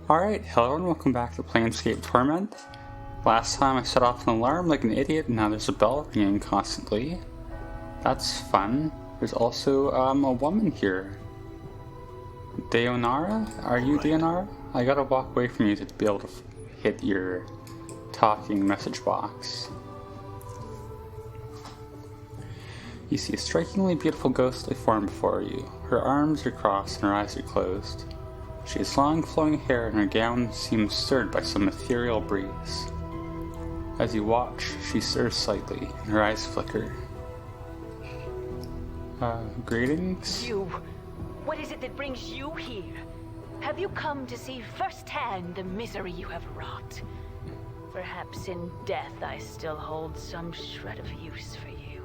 Alright, hello and welcome back to Planescape Torment. Last time I set off an alarm like an idiot and now there's a bell ringing constantly. That's fun. There's also a woman here. Deionarra? Are you Deionarra? I gotta walk away from you to be able to hit your talking message box. You see a strikingly beautiful ghostly form before you. Her arms are crossed and her eyes are closed. She has long flowing hair and her gown seems stirred by some ethereal breeze. As you watch, she stirs slightly and her eyes flicker. Greetings? You. What is it that brings you here? Have you come to see firsthand the misery you have wrought? Perhaps in death I still hold some shred of use for you,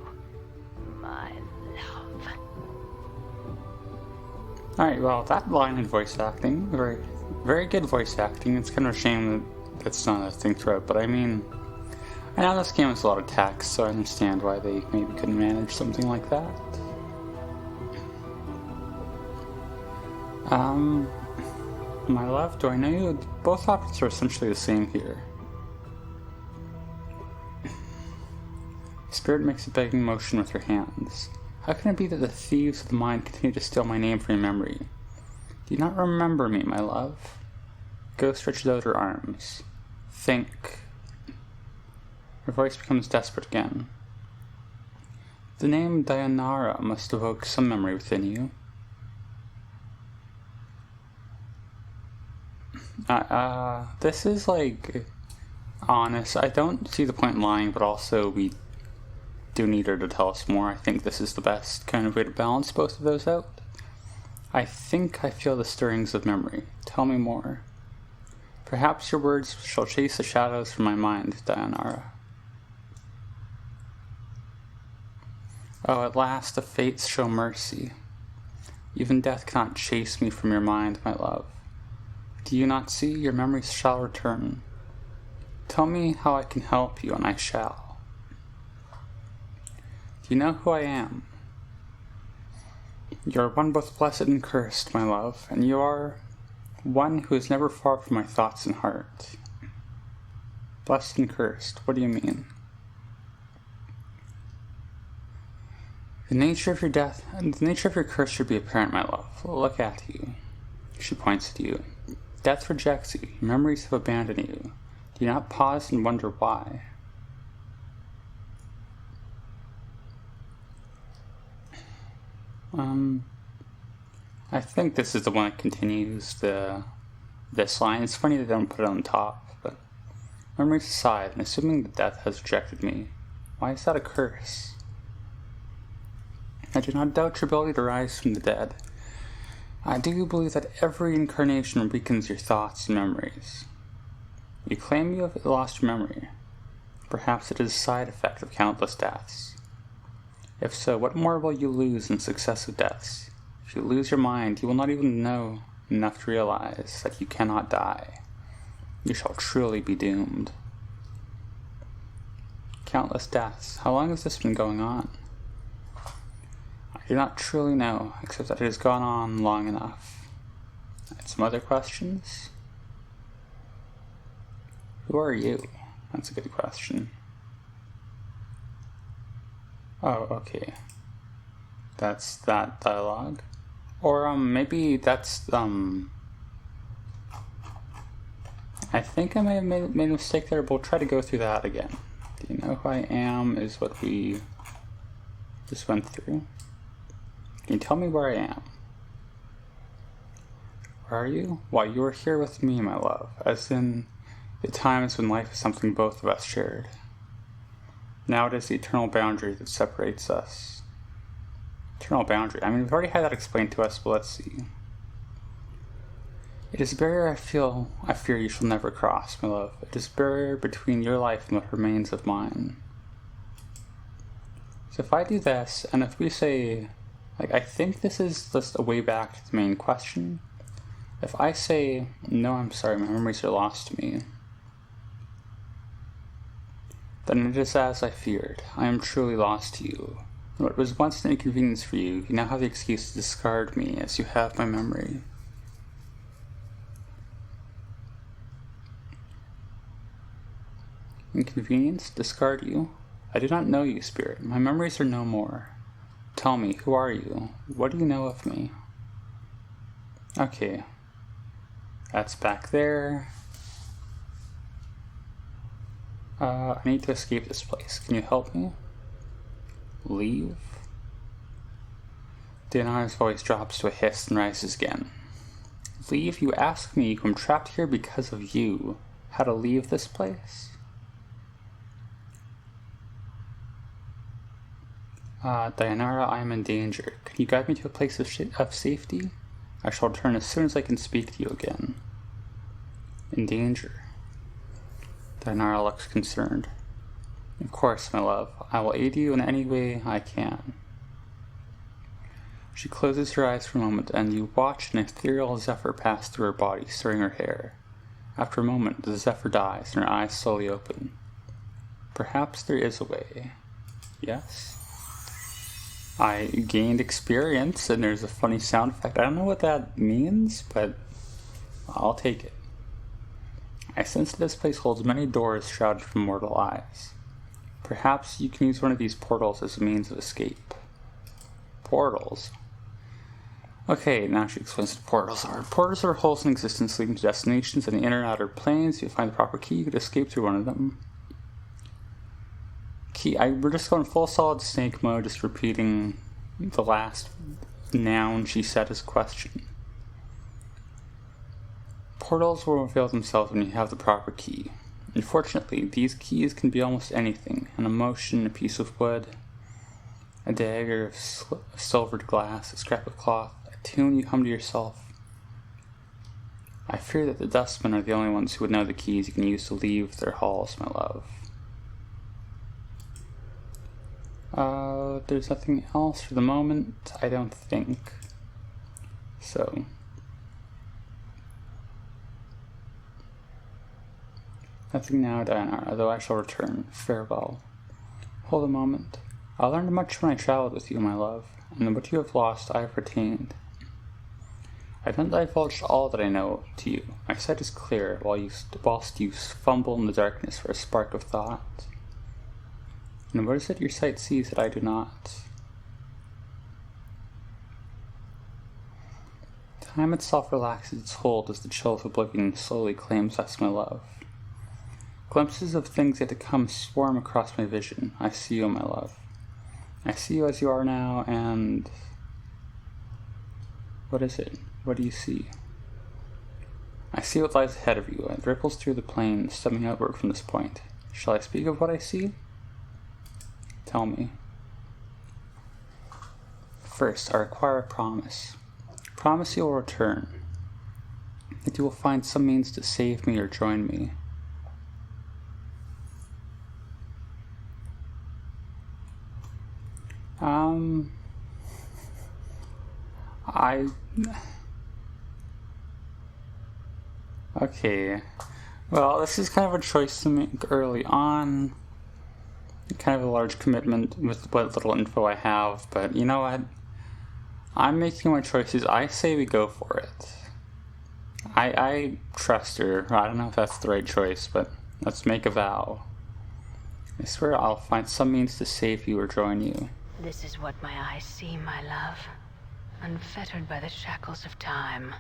my love. Alright, well, that line in voice acting, very good voice acting. It's kind of a shame that it's not a thing throughout, but I mean, I know this game has a lot of text, so I understand why they maybe couldn't manage something like that. My love, do I know you? Both options are essentially the same here. Spirit makes a begging motion with her hands. How can it be that the thieves of the mind continue to steal my name from your memory? Do you not remember me, my love? Ghost stretches out her arms. Think. Her voice becomes desperate again. The name Deionarra must evoke some memory within you. This is like honest. I don't see the point in lying, but also we do need her to tell us more. I think this is the best kind of way to balance both of those out. I think I feel the stirrings of memory. Tell me more. Perhaps your words shall chase the shadows from my mind, deionarra. Oh, at last the fates show mercy. Even death cannot chase me from your mind, my love. Do you not see? Your memories shall return. Tell me how I can help you, and I shall. Do you know who I am? You are one both blessed and cursed, my love, and you are one who is never far from my thoughts and heart. Blessed and cursed, what do you mean? The nature of your death, and the nature of your curse should be apparent, my love. Look at you. She points at you. Death rejects you. Your memories have abandoned you. Do you not pause and wonder why? I think this is the one that continues this line. It's funny they don't put it on top, but memories aside, and assuming that death has rejected me, why is that a curse? I do not doubt your ability to rise from the dead. I do believe that every incarnation weakens your thoughts and memories. You claim you have lost your memory. Perhaps it is a side effect of countless deaths. If so, what more will you lose in successive deaths? If you lose your mind, you will not even know enough to realize that you cannot die. You shall truly be doomed. Countless deaths. How long has this been going on? I do not truly know, except that it has gone on long enough. And some other questions? Who are you? That's a good question. Oh, okay. That's that dialogue. Or, maybe that's, I think I may have made a mistake there, but we'll try to go through that again. Do you know who I am is what we just went through. Can you tell me where I am? Where are you? Why, you are here with me, my love, as in the times when life is something both of us shared. Now it is the eternal boundary that separates us. Eternal boundary. I mean, we've already had that explained to us, but let's see. It is a barrier I fear you shall never cross, my love. It is a barrier between your life and what remains of mine. So if I do this, and if we say, I think this is just a way back to the main question. If I say, no, I'm sorry, my memories are lost to me, then it is as I feared. I am truly lost to you. What was once an inconvenience for you, you now have the excuse to discard me as you have my memory. Inconvenience? Discard you? I do not know you, spirit. My memories are no more. Tell me, who are you? What do you know of me? Okay. That's back there. I need to escape this place. Can you help me? Leave? Deionnarra's voice drops to a hiss and rises again. Leave? You ask me. I'm trapped here because of you. How to leave this place? Deionarra, I am in danger. Can you guide me to a place of safety? I shall return as soon as I can speak to you again. In danger. Deionarra looks concerned. Of course, my love. I will aid you in any way I can. She closes her eyes for a moment, and you watch an ethereal zephyr pass through her body, stirring her hair. After a moment, the zephyr dies, and her eyes slowly open. Perhaps there is a way. Yes? I gained experience, and there's a funny sound effect. I don't know what that means, but I'll take it. I sense that this place holds many doors shrouded from mortal eyes. Perhaps you can use one of these portals as a means of escape. Portals? Okay, now she explains what portals are. Portals are holes in existence leading to destinations in the inner and outer planes. If you find the proper key, you could escape through one of them. We're just going full solid snake mode, just repeating the last noun she said as a question. Portals will reveal themselves when you have the proper key. Unfortunately, these keys can be almost anything: an emotion, a piece of wood, a dagger of silvered glass, a scrap of cloth, a tune you hum to yourself. I fear that the dustmen are the only ones who would know the keys you can use to leave their halls, my love. There's nothing else for the moment, I don't think. So. Nothing now, Deionarra, though I shall return. Farewell. Hold a moment. I learned much when I traveled with you, my love, and what you have lost I have retained. I don't divulge all that I know to you. My sight is clear, whilst you fumble in the darkness for a spark of thought. And what is it your sight sees that I do not? Time itself relaxes its hold as the chill of oblivion slowly claims us, my love. Glimpses of things yet to come swarm across my vision. I see you, my love. I see you as you are now, and... What is it? What do you see? I see what lies ahead of you. It ripples through the plain, stemming outward from this point. Shall I speak of what I see? Tell me. First, I require a promise. Promise you will return. That you will find some means to save me or join me. Okay. Well, this is kind of a choice to make early on. Kind of a large commitment with what little info I have, but you know what? I'm making my choices. I say we go for it. I trust her. I don't know if that's the right choice, but let's make a vow. I swear I'll find some means to save you or join you. This is what my eyes see, my love. Unfettered by the shackles of time.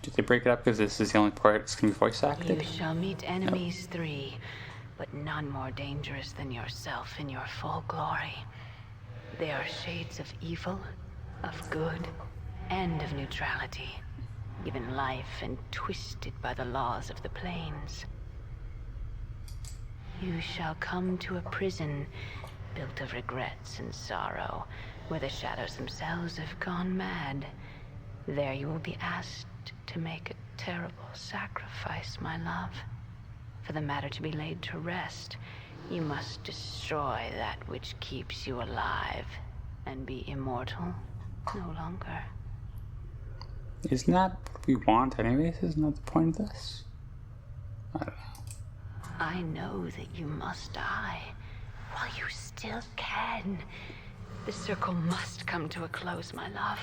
Did they break it up because this is the only part that's going to be voice acted? You shall meet enemies 3, but none more dangerous than yourself in your full glory. They are shades of evil, of good, and of neutrality, given life and twisted by the laws of the plains. You shall come to a prison built of regrets and sorrow, where the shadows themselves have gone mad. There you will be asked to make a terrible sacrifice, my love. For the matter to be laid to rest, you must destroy that which keeps you alive and be immortal no longer. Isn't that what we want anyways? Isn't that the point of this? I don't know. I know that you must die while you still can. The circle must come to a close, my love.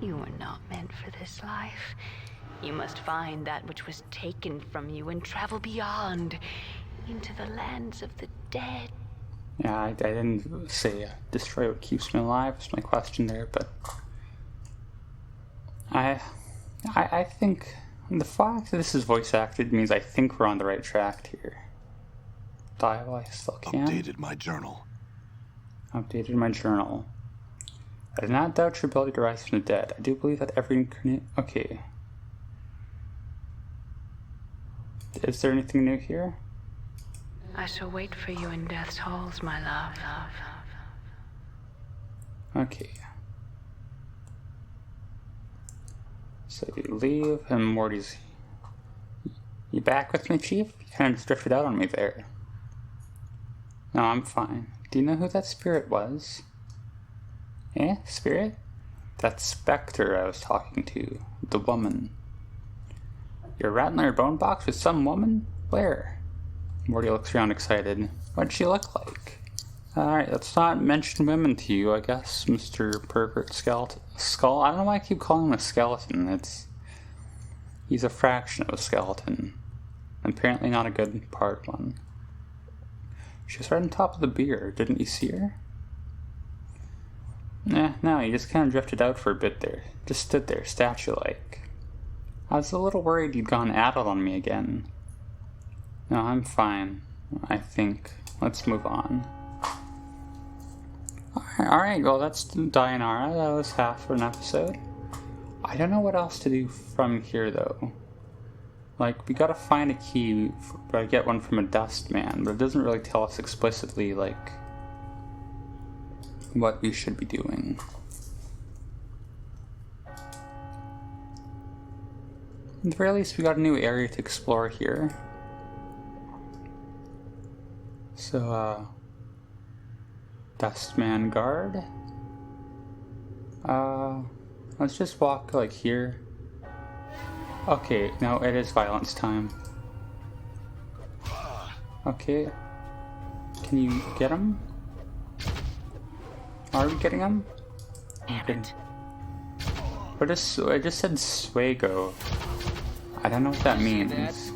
You were not meant for this life. You must find that which was taken from you and travel beyond, into the lands of the dead. Yeah, I didn't say destroy what keeps me alive was my question there, but I think the fact that this is voice acted means I think we're on the right track here. Die while I still can. Updated my journal. Updated my journal. I do not doubt your ability to rise from the dead. I do believe that every incarnate... Okay. Is there anything new here? I shall wait for you in death's halls, my love. Okay. So you leave, and Morty's... You back with me, Chief? You kind of just drifted out on me there. No, I'm fine. Do you know who that spirit was? Eh, spirit? That specter I was talking to. The woman. You're rattling your bone box with some woman? Where? Morty looks around excited. What'd she look like? Alright, let's not mention women to you, I guess, Mr. Pervert Skeleton. Skull? I don't know why I keep calling him a skeleton. He's a fraction of a skeleton. Apparently not a good part one. She was right on top of the beer. Didn't you see her? No, you just kind of drifted out for a bit there. Just stood there, statue-like. I was a little worried you'd gone adult on me again. No, I'm fine, I think. Let's move on. Alright, well that's deionarra. That was half an episode. I don't know what else to do from here, though. Like, we gotta find a key, but get one from a dust man, but it doesn't really tell us explicitly, like, what we should be doing. At the very least, we got a new area to explore here. So, Dustman guard. Let's just walk, like, here. Okay, no, it is violence time. Okay. Can you get him? Are we getting him? Damn it. What is... I just said Swago. I don't know what that means.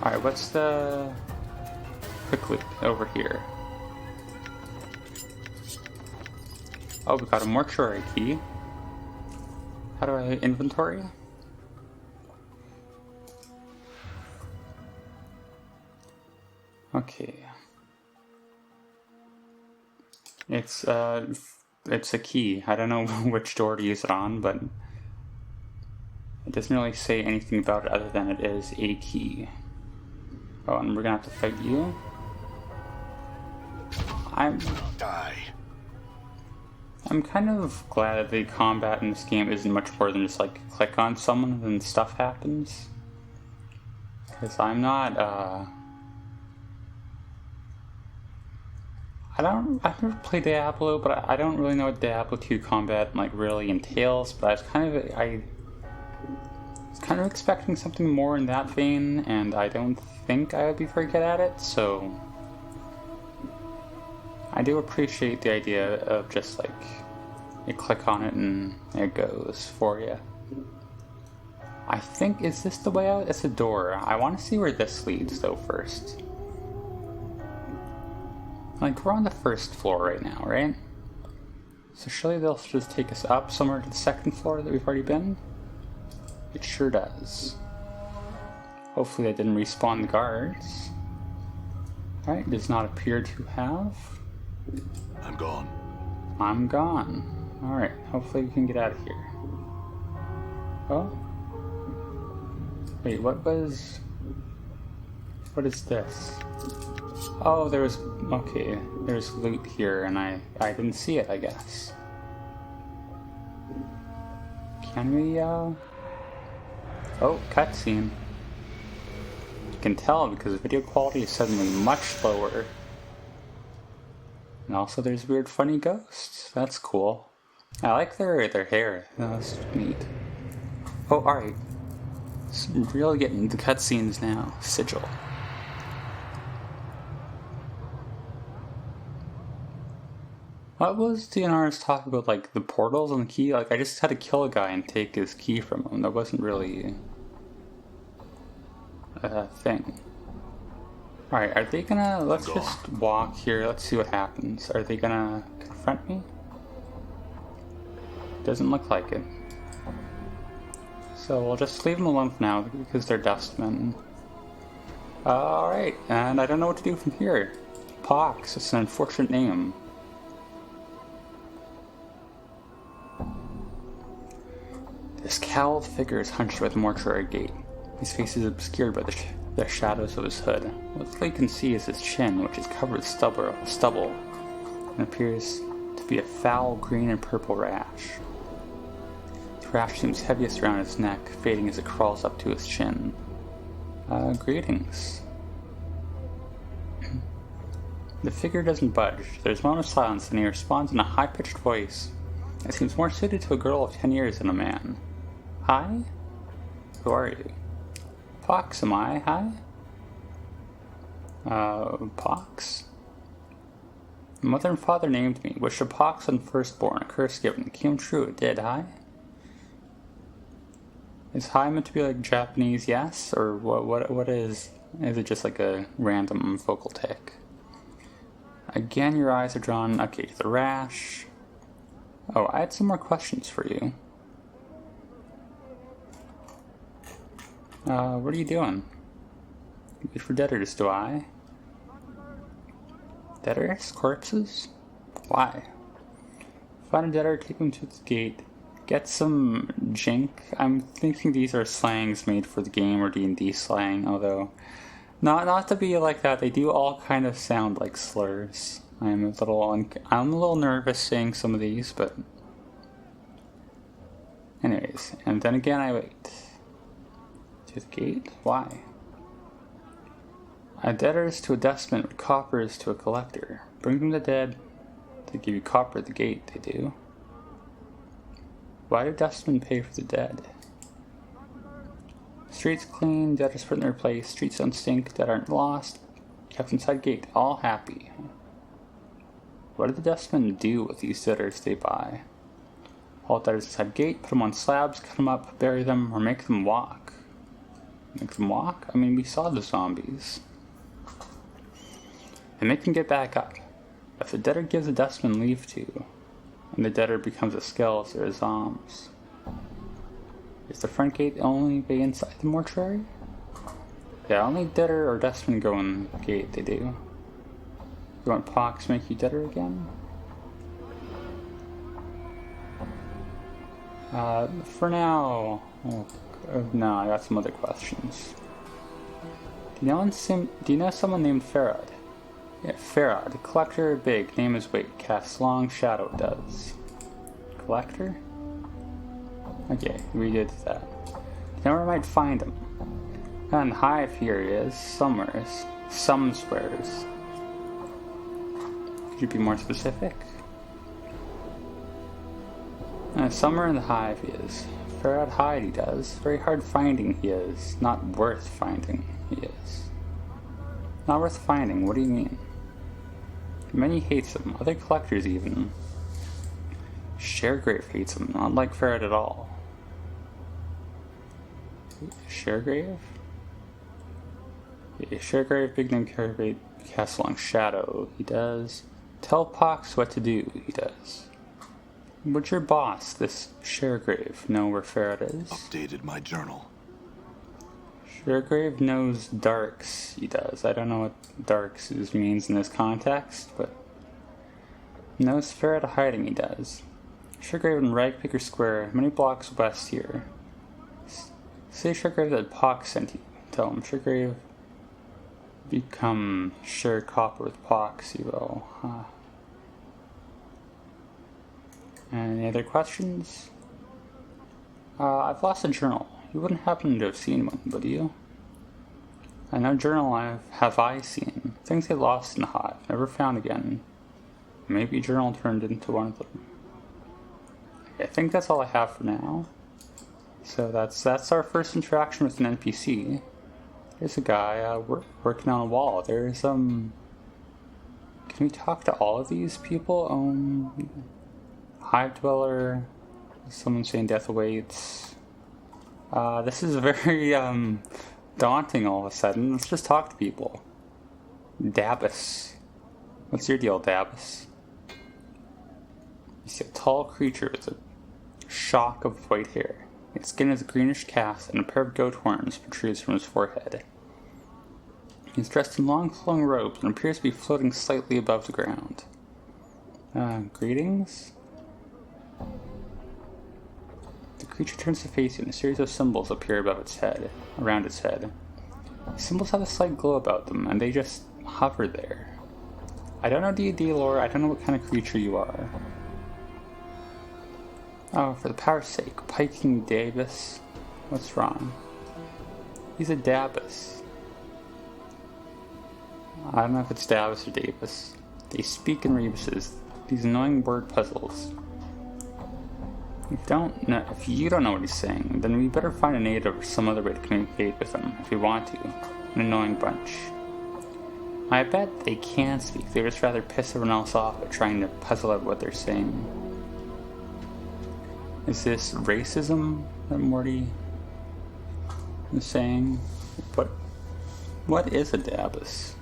Alright, what's the... Quickly, over here. Oh, we got a mortuary key. How do I inventory? Okay. It's a key. I don't know which door to use it on, but it doesn't really say anything about it other than it is a key. Oh, and we're gonna have to fight you? I'm kind of glad that the combat in this game isn't much more than just like click on someone and then stuff happens. Because I'm not, I've never played Diablo, but I don't really know what Diablo 2 combat like really entails, but I was kind of expecting something more in that vein, and I don't think I would be very good at it, so I do appreciate the idea of just like you click on it and it goes for you. I think, is this the way out? It's a door. I want to see where this leads though first. Like, we're on the first floor right now, right? So surely they'll just take us up somewhere to the second floor that we've already been? It sure does. Hopefully that didn't respawn the guards. Alright, does not appear to have. I'm gone. I'm gone. Alright, hopefully we can get out of here. Oh? Wait, what is this? Oh, there's loot here, and I didn't see it, I guess. Can we, Oh, cutscene. You can tell because the video quality is suddenly much lower. And also there's weird funny ghosts. That's cool. I like their hair. That's neat. Oh, alright. So I'm really getting the cutscenes now. Sigil. What was didnt's talk about, like, the portals and the key? Like, I just had to kill a guy and take his key from him. That wasn't really a thing. Alright, are they gonna... Let's just walk here. Let's see what happens. Are they gonna confront me? Doesn't look like it. So we'll just leave them alone for now because they're dustmen. Alright, and I don't know what to do from here. Pox, it's an unfortunate name. This cowled figure is hunched by the mortuary gate. His face is obscured by the shadows of his hood. What you can see is his chin, which is covered with stubble, and appears to be a foul green and purple rash. The rash seems heaviest around his neck, fading as it crawls up to his chin. Greetings. The figure doesn't budge. There's a moment of silence, and he responds in a high-pitched voice that seems more suited to a girl of 10 years than a man. Hi? Who are you? Pox, am I? Hi? Pox? Mother and father named me. Wish a pox on firstborn, a curse given. Came true, it did. Hi? Is hi meant to be like Japanese yes? Or what is it just like a random vocal tick? Again, your eyes are drawn, okay, to the rash. Oh, I had some more questions for you. What are you doing? Wait for debtors, do I? Debtors? Corpses? Why? Find a debtor, take him to the gate. Get some jink. I'm thinking these are slangs made for the game or D&D slang, although not to be like that. They do all kind of sound like slurs. I'm a little nervous saying some of these, but anyways. And then again, I wait. To the gate? Why? A debtor is to a dustman, but copper is to a collector. Bring them the dead. They give you copper at the gate, they do. Why do dustmen pay for the dead? Streets clean, debtors put in their place, streets don't stink, dead aren't lost, kept inside gate, all happy. What do the dustmen do with these debtors they buy? Haul debtors inside gate, put them on slabs, cut them up, bury them, or make them walk. Make them walk? I mean, we saw the zombies. And make them get back up. If the debtor gives the dustman leave to, and the debtor becomes a skeleton or a zombs. Is the front gate only be inside the mortuary? Yeah, only debtor or dustman go in the gate, they do. You want Pox make you debtor again? For now... no, I got some other questions. Do you know someone named Farad? Yeah, Farad. Collector, big, name is weight, casts long, shadow does. Collector? Okay, we did that. Now where I might find him. And Hive here he is, somewheres. Somewheres. Could you be more specific? Somewhere in the Hive he is. Farad hide he does. Very hard finding he is. Not worth finding he is. Not worth finding, what do you mean? Many hates him, other collectors even. Sharegrave hates him, not like Farad at all. Sharegrave? Yeah, Sharegrave, big name Sharegrave, casts long shadow, he does. Tell Pox what to do, he does. Would your boss, this Sharegrave, know where Farad is? Updated my journal. Sharegrave knows darks, he does. I don't know what darks means in this context, but knows Farad hiding, he does. Sharegrave in Ragpicker Square, many blocks west here. Say Sharegrave that Pox sent you. Tell him Sharegrave become share copper with Pox, he will. Any other questions? I've lost a journal. You wouldn't happen to have seen one, would you? I know journal have I seen. Things get lost in the hive, never found again. Maybe journal turned into one of them. I think that's all I have for now. So that's our first interaction with an NPC. There's a guy working on a wall. There's Can we talk to all of these people? Hive Dweller. Someone saying death awaits. This is very, daunting all of a sudden. Let's just talk to people. Dabus. What's your deal, Dabus? You see a tall creature with a shock of white hair. Its skin is greenish cast, and a pair of goat horns protrudes from his forehead. He's dressed in long flowing robes and appears to be floating slightly above the ground. Greetings? The creature turns to face you, and a series of symbols appear above its head, around its head. The symbols have a slight glow about them, and they just hover there. I don't know D&D lore, I don't know what kind of creature you are. Oh, for the power's sake, Piking Davis. What's wrong? He's a Dabus. I don't know if it's Dabus or Davis. They speak in rebuses, these annoying word puzzles. If you don't know what he's saying, then we better find a native or some other way to communicate with him if we want to. An annoying bunch. I bet they can speak, they'd just rather piss everyone else off by trying to puzzle out what they're saying. Is this racism that Morty is saying? What is a Dabus?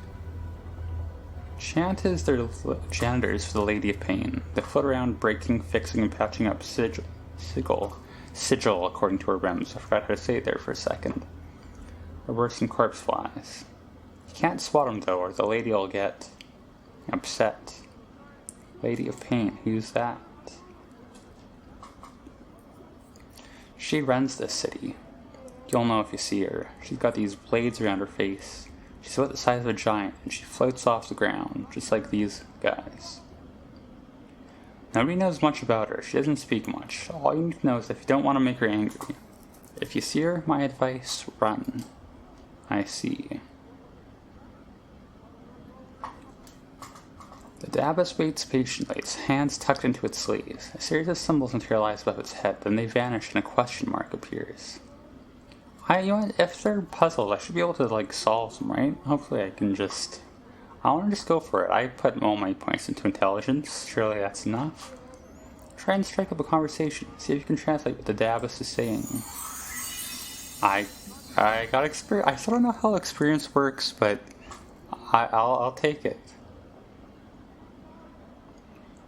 Janitors for the Lady of Pain. They float around breaking, fixing, and patching up sigil, according to her rems. I forgot how to say it there for a second. Or worse than corpse flies. You can't swat them though, or the lady will get upset. Lady of Pain, who's that? She runs this city. You'll know if you see her. She's got these blades around her face. She's about the size of a giant, and she floats off the ground, just like these guys. Nobody knows much about her. She doesn't speak much. All you need to know is if you don't want to make her angry. If you see her, my advice, run. I see. The Dabus waits patiently, its hands tucked into its sleeves. A series of symbols materialize above its head, then they vanish and a question mark appears. If they're puzzles, I should be able to, solve them, right? Hopefully I want to just go for it. I put all my points into intelligence. Surely that's enough. Try and strike up a conversation. See if you can translate what the Dabus is saying. I got experience. I still don't know how experience works, but I'll take it.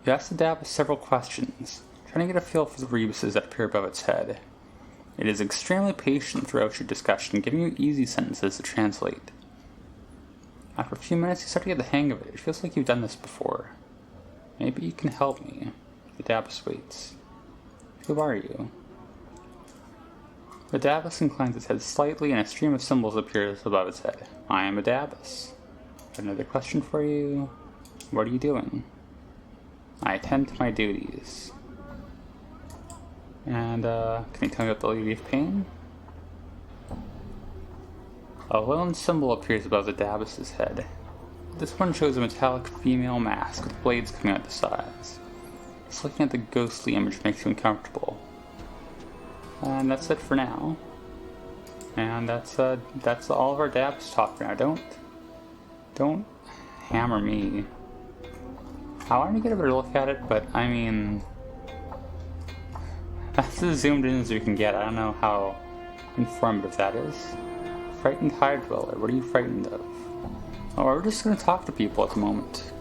You ask the Dabus several questions, trying to get a feel for the rebuses that appear above its head. It is extremely patient throughout your discussion, giving you easy sentences to translate. After a few minutes, you start to get the hang of it. It feels like you've done this before. Maybe you can help me. The Dabus waits. Who are you? The Dabus inclines its head slightly, and a stream of symbols appears above its head. I am a Dabus. Another question for you. What are you doing? I attend to my duties. And, can you tell me about the Lady of Pain? A lone symbol appears above the Dabus's head. This one shows a metallic female mask with blades coming out the sides. Just looking at the ghostly image makes you uncomfortable. And that's it for now. And that's all of our Dabus talk for now. Don't hammer me. I wanted to get a better look at it, but I mean, that's as zoomed in as you can get. I don't know how informative that is. Frightened Hive Dweller, what are you frightened of? Oh, we're just gonna talk to people at the moment.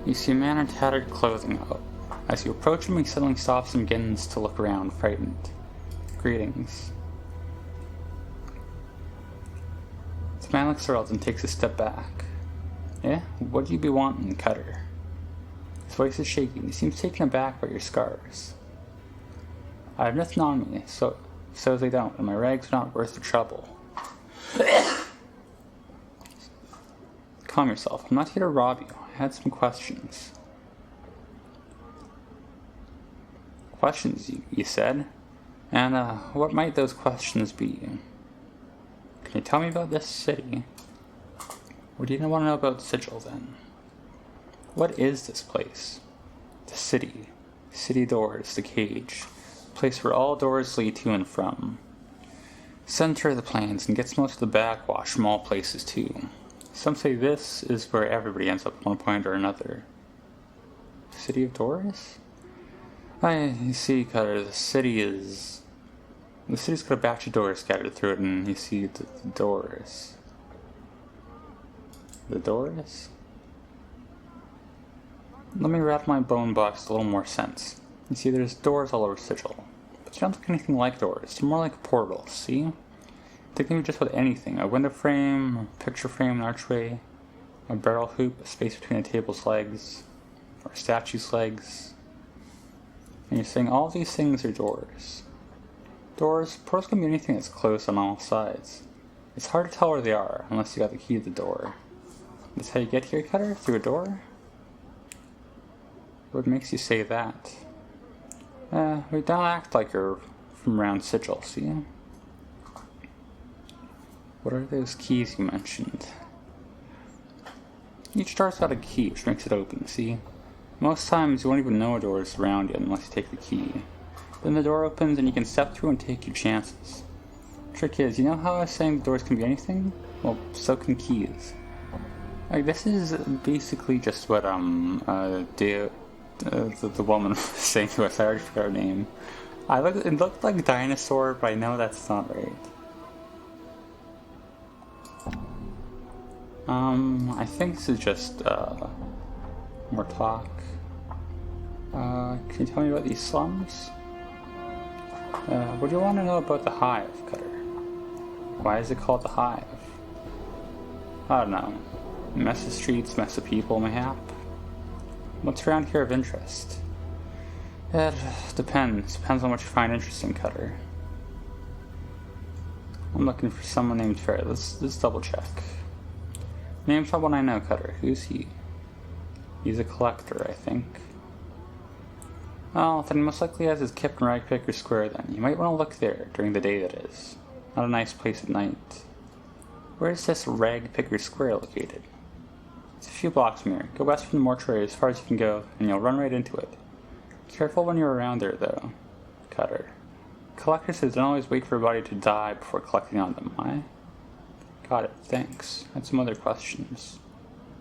You see a man in tattered clothing. As you approach him, he suddenly stops and begins to look around, frightened. Greetings. The man looks around and takes a step back. Eh? What do you be wanting, Cutter? His voice is shaking. He seems taken aback by your scars. I have nothing on me, so they don't, and my rags are not worth the trouble. Calm yourself. I'm not here to rob you. I had some questions. Questions, you said? And, what might those questions be? Can you tell me about this city? Or do you want to know about Sigil, then? What is this place? The city. City doors, the cage. The place where all doors lead to and from. Center of the plains, and gets most of the backwash from all places, too. Some say this is where everybody ends up at one point or another. City of doors? You see, Cutter, the city's got a batch of doors scattered through it, and you see the doors. The doors? Let me wrap my bone box a little more sense. You see, there's doors all over Sigil. But you don't look anything like doors. They're more like portals, see? They can be just about anything. A window frame, a picture frame, an archway, a barrel hoop, a space between a table's legs, or a statue's legs. And you're saying all these things are doors. Portals can be anything that's close on all sides. It's hard to tell where they are, unless you got the key to the door. That's how you get here, Cutter? Through a door? What makes you say that? We don't act like you're from around Sigil, see? What are those keys you mentioned? Each door's got a key, which makes it open, see? Most times you won't even know a door is around you unless you take the key. Then the door opens and you can step through and take your chances. Trick is, you know how I was saying the doors can be anything? Well, so can keys. Like, this is basically just what the woman was saying to us. I already forgot her name. It looked like dinosaur, but I know that's not right. I think this is just more talk. Can you tell me about these slums? What do you want to know about the Hive, Cutter? Why is it called the Hive? I don't know. Mess of streets, mess of people, mayhap? What's around here of interest? It depends. Depends on what you find interesting, Cutter. I'm looking for someone named Fair. Let's double check. Name someone I know, Cutter. Who's he? He's a collector, I think. Well, then he most likely has his kip in Ragpicker Square then. You might want to look there, during the day that is. Not a nice place at night. Where is this Ragpicker Square located? It's a few blocks from here. Go west from the mortuary as far as you can go, and you'll run right into it. Careful when you're around there, though, Cutter. Collector says don't always wait for a body to die before collecting on them, eh? Got it, thanks. I had some other questions.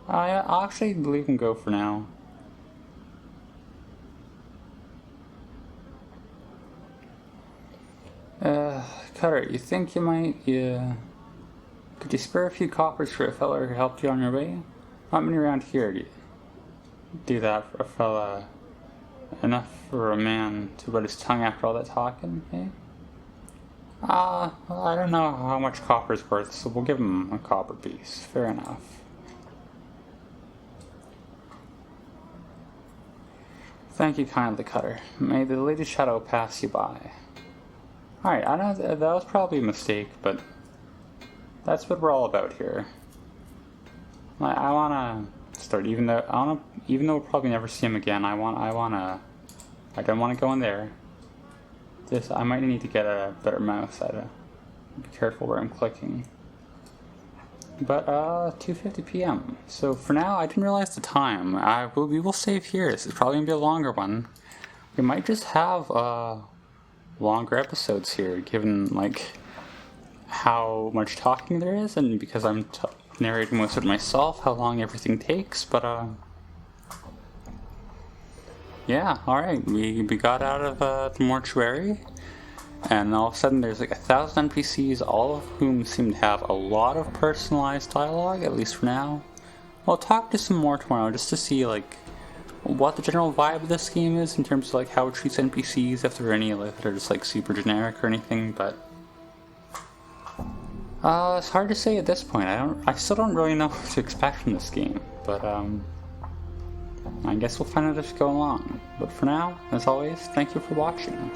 I'll actually leave him go for now. Cutter, you think you might, could you spare a few coppers for a fella who helped you on your way? Not many around here do that for a fella. Enough for a man to wet his tongue after all that talking, eh? I don't know how much copper's worth, so we'll give him a copper piece. Fair enough. Thank you kindly, Cutter. May the Lady Shadow pass you by. Alright, I know that was probably a mistake, but that's what we're all about here. I wanna start, even though we'll probably never see him again. I don't wanna go in there. I might need to get a better mouse. I gotta be careful where I'm clicking. But 2:50 p.m. So for now, I didn't realize the time. We will save here. This is probably gonna be a longer one. We might just have longer episodes here, given like how much talking there is, and because I'm narrating most of it myself, how long everything takes. But yeah, alright, we got out of the mortuary, and all of a sudden there's like 1,000 NPCs, all of whom seem to have a lot of personalized dialogue, at least for now. I'll talk to some more tomorrow just to see like what the general vibe of this game is in terms of like how it treats NPCs, if there are any that are just like super generic or anything, but it's hard to say at this point. I still don't really know what to expect from this game, but I guess we'll find out as we go along. But for now, as always, thank you for watching.